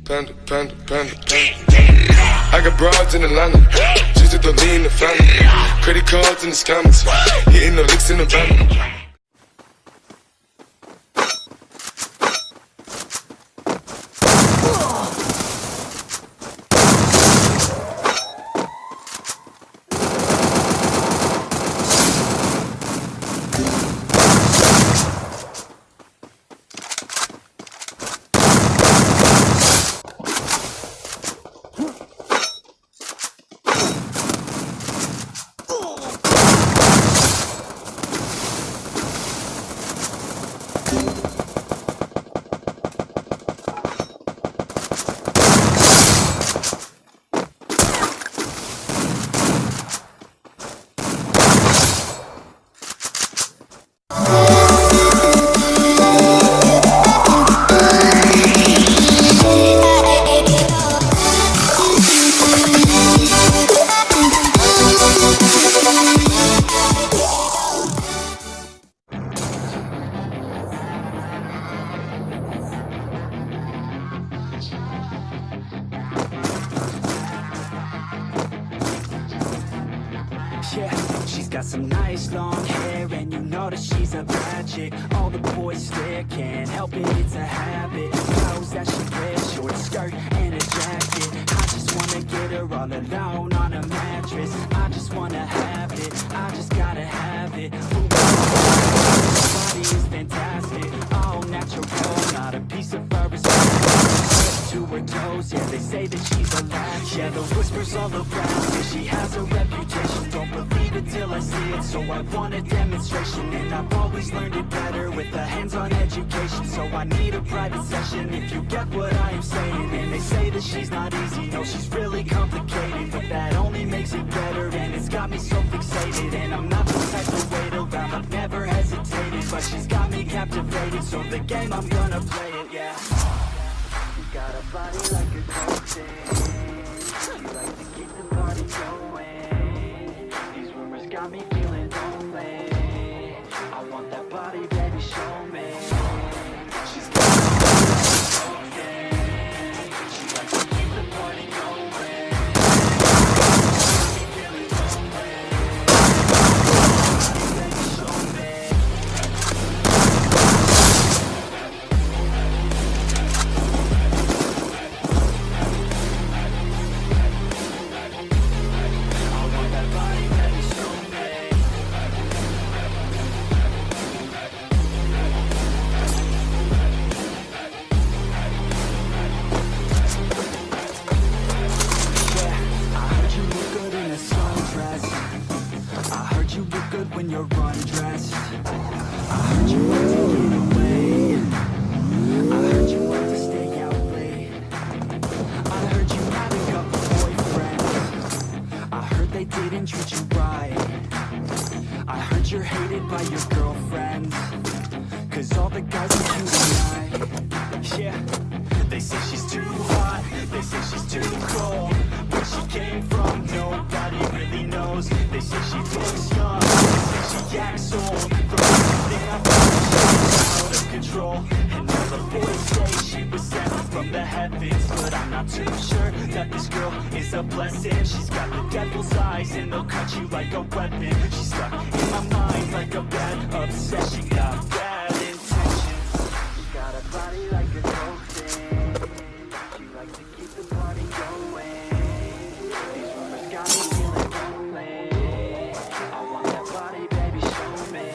Panda, panda, panda, panda. I got broads in Atlanta, just to lean the family. Credit cards in the scammers, hitting the licks in the van. Yeah, she's got some nice long hair, and you know that she's a bad chick. All the boys stare, can't help it, it's a habit. Clothes that she wears, short skirt and a jacket. I just wanna get her all alone on a mattress. I just wanna have it, I just gotta have it. Ooh, body is fantastic, all natural, not a piece of fur is to her toes. Yeah, they say that she's a latch. Yeah, the whispers all around. Yeah, she has a reputation, don't believe it till I see it. So I want a demonstration, and I've always learned it better with a hands-on education. So I need a private session, if you get what I am saying. And they say that she's not easy, no, she's really complicated, but that only makes it better, and it's got me so fixated. And I'm not the type to wait around, I've never hesitated, but she's got me captivated, so the game, I'm gonna play it, yeah. Got a body like a cocaine. She likes to keep the party going. These rumors got me feeling lonely. I want that body, baby, show me. She's got a body like a cocaine. She likes to keep the party going. Got me feeling lonely. Baby, show me. When you're undressed, I heard you like to get away. I heard you like to stay out late. I heard you had a couple boyfriends. I heard they didn't treat you right. I heard you're hated by your girlfriends, cause all the guys are you tonight. Yeah, they say she's too hot, they say she's too cold. Where she came from, nobody really knows. They say she looks young, she acts old. From everything I've heard, she's out of control. And all the boys say she was sent from the heavens, but I'm not too sure that this girl is a blessing. She's got the devil's eyes, and they'll cut you like a weapon. She's stuck in my mind like a bad obsession. Got bad intentions. She got a body like a cocaine. She likes to keep the party going. These rumors got me feeling lonely. I want that body, baby, show me.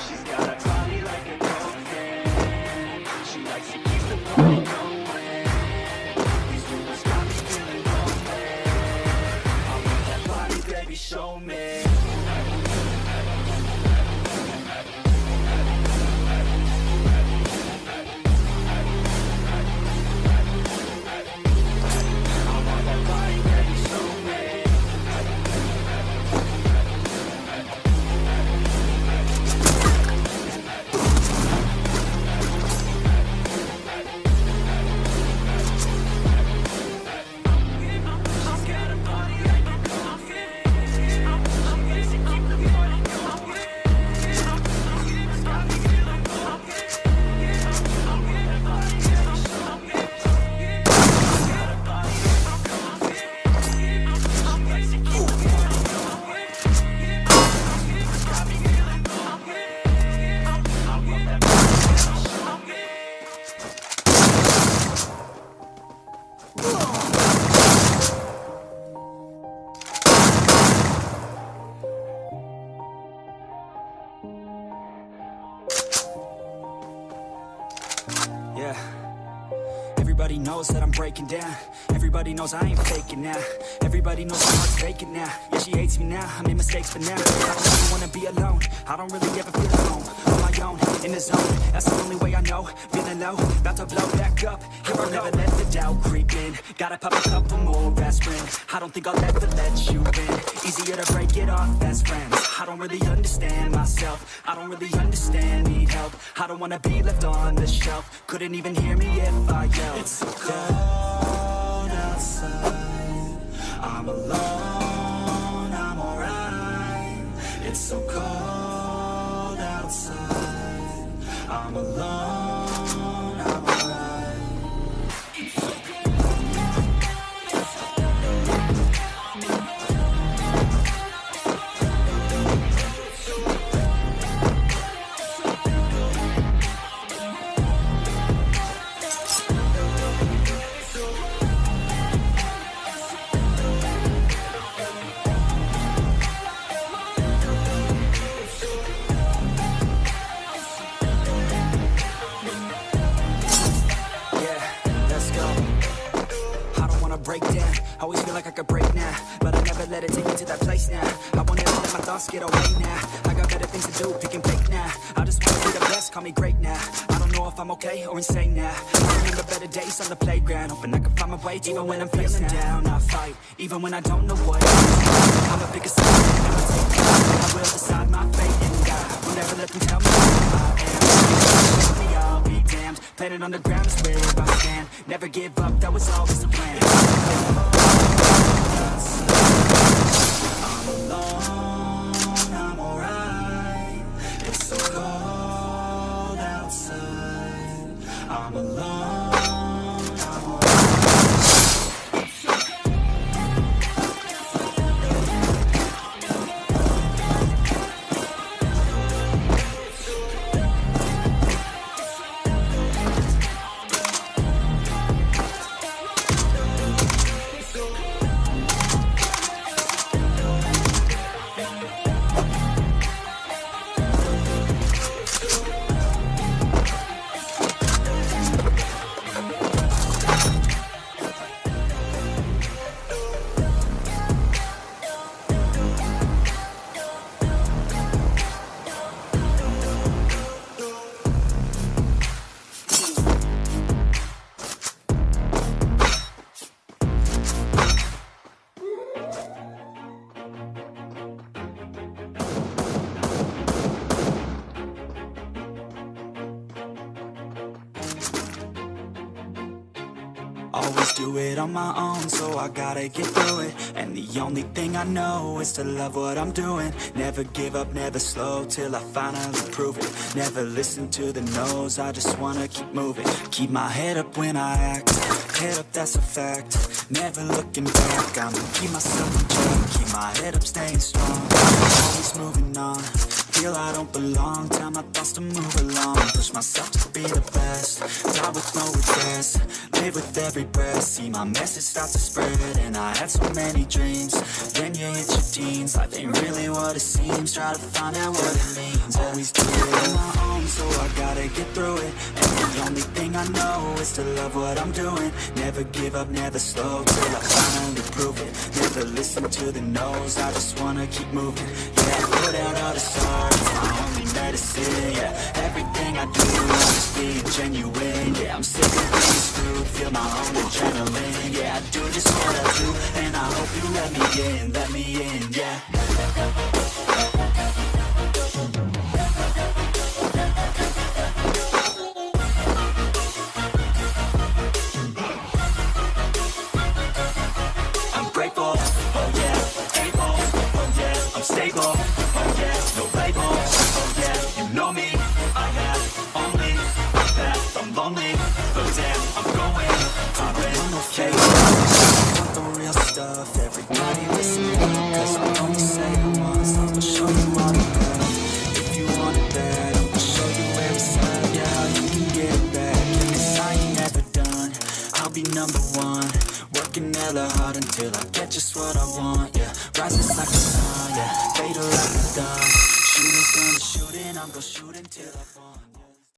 She's got a body like a cocaine. She likes to keep the party going. These rumors got me feeling lonely. I want that body, baby, show me. Yeah. Everybody knows that I'm breaking down. Everybody knows I ain't faking now. Everybody knows my heart's vacant now. Yeah, she hates me now, I made mistakes but now I don't really wanna be alone. I don't really ever feel alone. On my own, in the zone, that's the only way I know. Feeling low, about to blow back up. Here I never let the doubt creep in. Gotta pop a couple more aspirin. I don't think I'll ever let you in. Easier to break it off best friends. I don't really understand myself. I don't really understand, need help. I don't wanna be left on the shelf. Couldn't even hear me if I yelled. It's so cold outside, I'm alone, I'm alright. It's so cold outside, I'm alone, I'm alright. Break down, always feel like I could break now, but I never let it take me to that place now. I won't ever let my thoughts get away now. I got better things to do, pick and bake now. I just wanna be the best, call me great now. I don't know if I'm okay or insane now. I remember better days on the playground, hoping I can find my way even when I'm feeling down. I fight, even when I don't know what it is. I'ma pick a side and I'll take time. I will decide my fate and God will never let them tell me who I am. I'll be damned, planet on the ground is where I stand. Never give up, that was always the plan. I'm alone, I'm alright. It's so cold outside. I'm alone, I'm alright. Always do it on my own, so I gotta get through it. And the only thing I know is to love what I'm doing. Never give up, never slow, till I finally prove it. Never listen to the no's, I just wanna keep moving. Keep my head up when I act, head up, that's a fact. Never looking back, I'ma keep myself in check. Keep my head up, staying strong, always moving on. Feel I don't belong, tell my thoughts to move along. Push myself to be the best, die with no regrets. Live with every breath, see my message start to spread. And I had so many dreams, then you hit your teens. Life ain't really what it seems, try to find out what it means. Always do it on my own, so I gotta get through it. And the only thing I know is to love what I'm doing. Never give up, never slow, till I finally prove it. Never listen to the no's, I just wanna keep moving. Yeah, put out all the stars, it's my only medicine. Yeah, everything I do, I'm just being genuine. Yeah, I'm sick of being screwed, feel my own adrenaline. Yeah, I do just what I do, and I hope you let me in, yeah. I'm grateful, oh yeah, able, oh yeah, I'm stable, oh yeah, no label, oh yeah, you know me, I have only a path, I'm lonely, but damn, I'm going to win, okay. I want the real stuff, everybody listen up, cause I'm only saying once, I'll show you all the path. If you want it bad, I'll show you every side, yeah, how you can get it back. Cause I ain't never done, I'll be number one. hella hard until I get just what I want, yeah. Rises like the sun, yeah. Fatal like a gun. Shooters gonna shoot and I'm gonna shoot until I fall, yeah.